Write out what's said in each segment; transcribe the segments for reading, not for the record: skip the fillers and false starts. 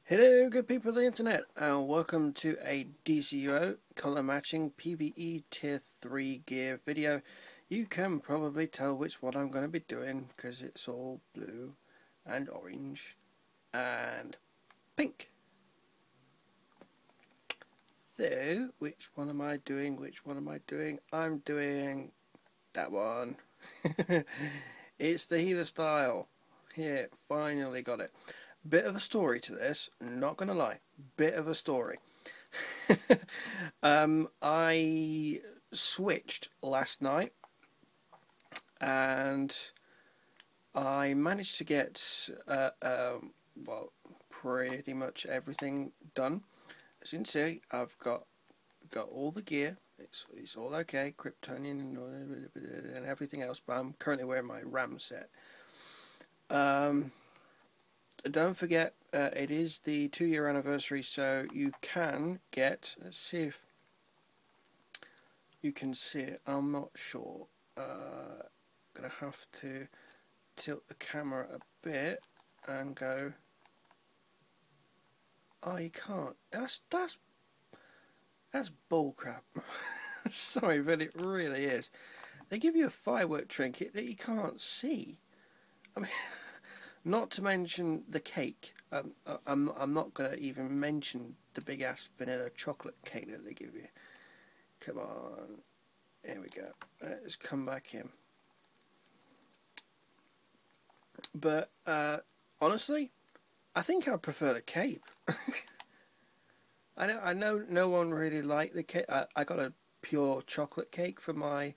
Hello good people of the internet and welcome to a DCUO colour matching PVE tier 3 gear video. You can probably tell which one I'm going to be doing because it's all blue and orange and pink. So which one am I doing? I'm doing that one. It's the healer style. Here, finally got it. Bit of a story to this, not gonna lie, bit of a story. I switched last night and I managed to get well, pretty much everything done. As you can see, I've got all the gear. It's all okay, Kryptonian and everything else, but I'm currently wearing my RAM set. Don't forget, it is the 2-year anniversary, so you can get, let's see if you can see it, I'm not sure, gonna have to tilt the camera a bit and go, oh you can't, that's bullcrap. Sorry, but it really is. They give you a firework trinket that you can't see. I mean, not to mention the cake. I'm not going to even mention the big ass vanilla chocolate cake that they give you. Come on, here we go. Let's come back in. But honestly, I think I prefer the cape. I know no one really liked the cake. I got a pure chocolate cake for my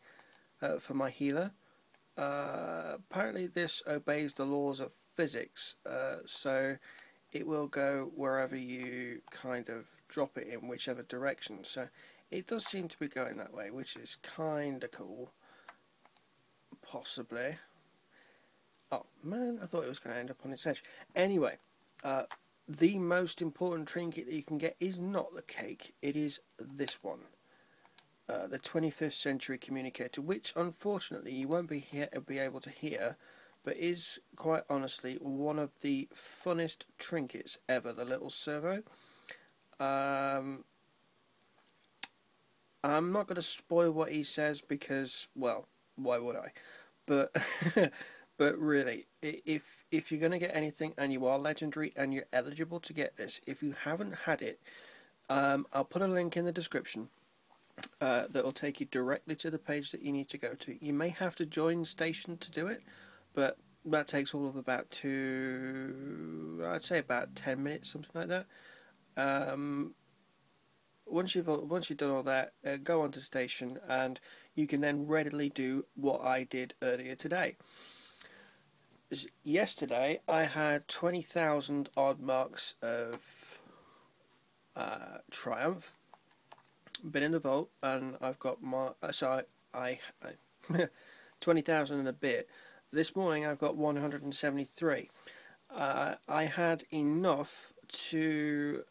healer. Apparently this obeys the laws of physics, so it will go wherever you kind of drop it in, whichever direction. So it does seem to be going that way, which is kind of cool. Possibly. Oh man, I thought it was going to end up on its edge. Anyway, the most important trinket that you can get is not the cake, it is this one. The 25th century communicator, which unfortunately you won't be able to hear, but is quite honestly one of the funnest trinkets ever, the little servo. I'm not going to spoil what he says because, well, why would I? But but really, if you're going to get anything and you are legendary and you're eligible to get this, if you haven't had it, I'll put a link in the description. That will take you directly to the page that you need to go to. You may have to join station to do it, but that takes all of about I'd say about 10 minutes, something like that. Once you've done all that, go on to station, and you can then readily do what I did earlier today. Yesterday, I had 20,000 odd marks of triumph. Been in the vault, and I've got my I 20,000 and a bit. This morning I've got 173. I had enough to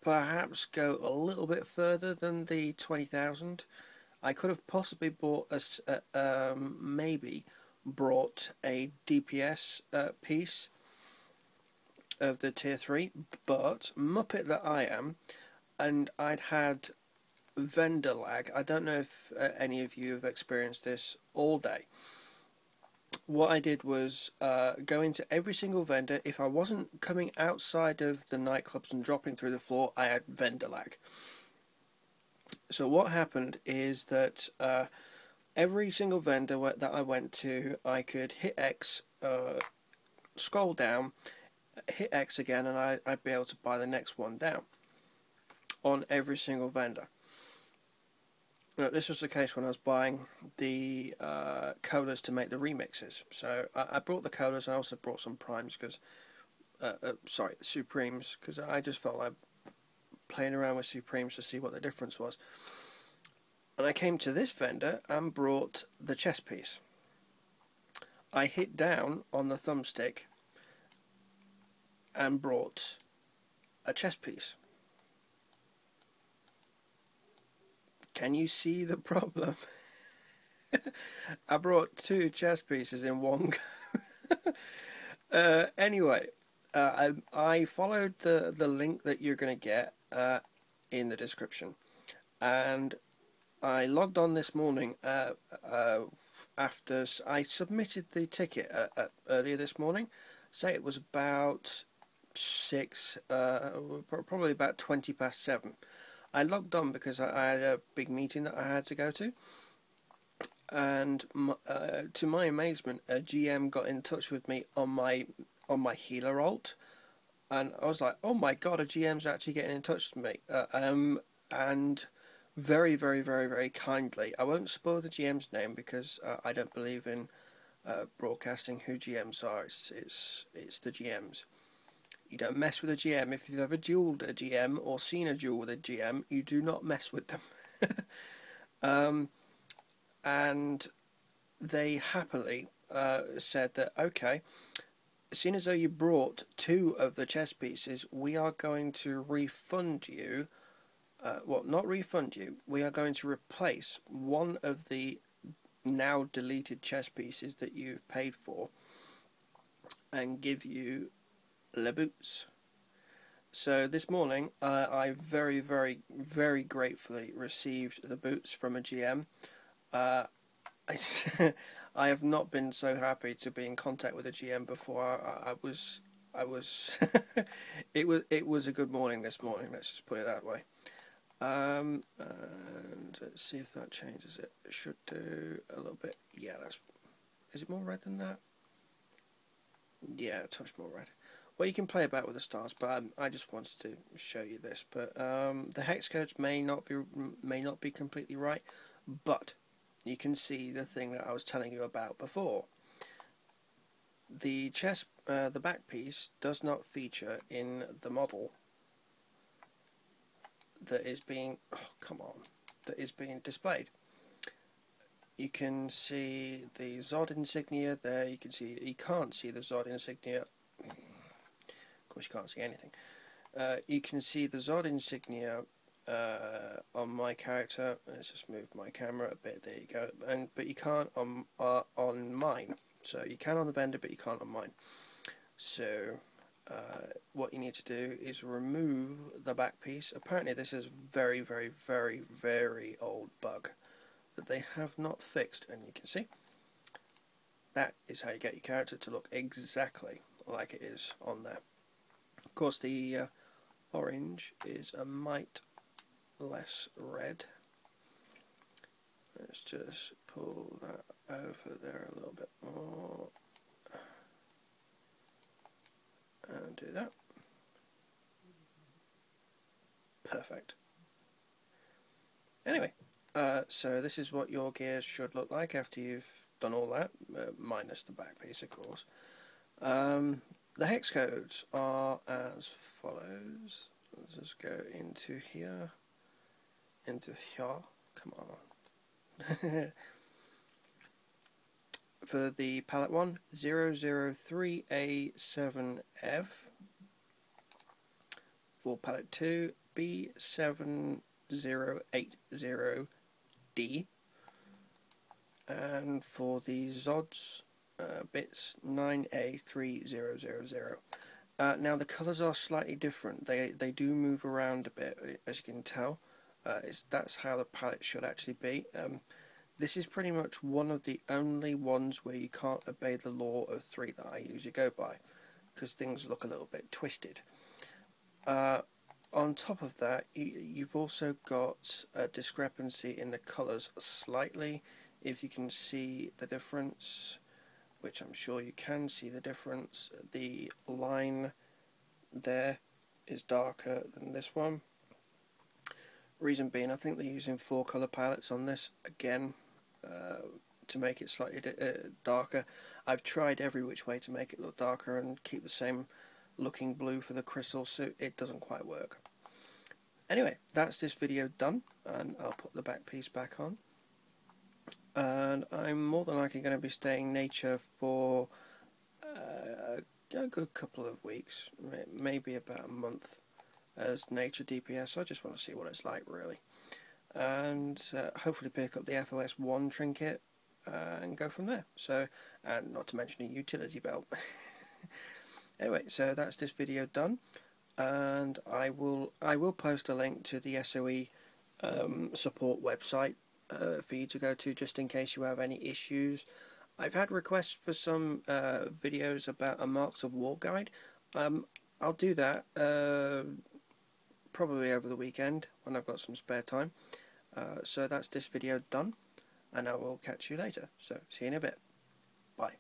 perhaps go a little bit further than the 20,000. I could have possibly bought maybe brought a DPS piece of the tier 3, but Muppet that I am, and I'd had vendor lag. I don't know if any of you have experienced this all day. What I did was go into every single vendor. If I wasn't coming outside of the nightclubs and dropping through the floor, I had vendor lag. So what happened is that every single vendor that I went to, I could hit X, scroll down, hit X again, and I'd be able to buy the next one down on every single vendor. Now, this was the case when I was buying the colas to make the remixes. So I brought the colas. I also brought some primes because, sorry, supremes, because I just felt like playing around with supremes to see what the difference was. And I came to this vendor and brought the chest piece. I hit down on the thumbstick and brought a chest piece. Can you see the problem? I brought 2 chess pieces in one go. Anyway, I followed the link that you're going to get in the description, and I logged on this morning after I submitted the ticket earlier this morning. Say it was about 6, probably about 20 past 7. I logged on because I had a big meeting that I had to go to, and to my amazement, a GM got in touch with me on my healer alt, and I was like, "Oh my god, a GM's actually getting in touch with me!" And very, very, very, very kindly. I won't spoil the GM's name because I don't believe in broadcasting who GMs are. It's the GMs. You don't mess with a GM. If you've ever duelled a GM or seen a duel with a GM, you do not mess with them. And they happily said that, okay, seeing as though you brought 2 of the chess pieces, we are going to refund you. Well, not refund you. We are going to replace one of the now deleted chess pieces that you've paid for and give you le boots. So this morning I very, very, very gratefully received the boots from a GM. I have not been so happy to be in contact with a GM before. I was it was a good morning this morning, let's just put it that way. And let's see if that changes it. It should do a little bit. Yeah, is it more red than that? Yeah, a touch more red. Well, you can play about with the stars, but I just wanted to show you this. But the hex codes may not be completely right, but you can see the thing that I was telling you about before. The the back piece does not feature in the model that is being displayed. You can see the Zod insignia there. You can't see the Zod insignia. Of course, you can't see anything. You can see the Zod insignia on my character. Let's just move my camera a bit. There you go. But you can't on mine. So you can on the vendor, but you can't on mine. So what you need to do is remove the back piece. Apparently this is very, very, very, very old bug that they have not fixed, and you can see that is how you get your character to look exactly like it is on there. Of course, the orange is a mite less red. Let's just pull that over there a little bit more and do that. Perfect. Anyway, so this is what your gears should look like after you've done all that, minus the back piece, of course. The hex codes are as follows. Let's just go into here, come on. For the palette 1, 003A7F. For palette 2, B7080D. And for the Zods bits, 9A3000. Now the colours are slightly different. They do move around a bit, as you can tell. That's how the palette should actually be. This is pretty much one of the only ones where you can't obey the law of 3 that I usually go by, because things look a little bit twisted. On top of that, you've also got a discrepancy in the colours slightly. If you can see the difference, which I'm sure you can see the difference, the line there is darker than this one. Reason being, I think they're using 4 colour palettes on this again to make it slightly darker. I've tried every which way to make it look darker and keep the same looking blue for the crystal suit. It doesn't quite work. Anyway, that's this video done, and I'll put the back piece back on. And I'm more than likely going to be staying nature for a good couple of weeks, maybe about a month, as nature DPS. I just want to see what it's like, really, and hopefully pick up the FOS 1 trinket and go from there. So, and not to mention a utility belt. Anyway, so that's this video done, and I will post a link to the SOE support website for you to go to, just in case you have any issues. I've had requests for some videos about a Marks of War guide. I'll do that probably over the weekend when I've got some spare time. So that's this video done, and I will catch you later. So see you in a bit. Bye.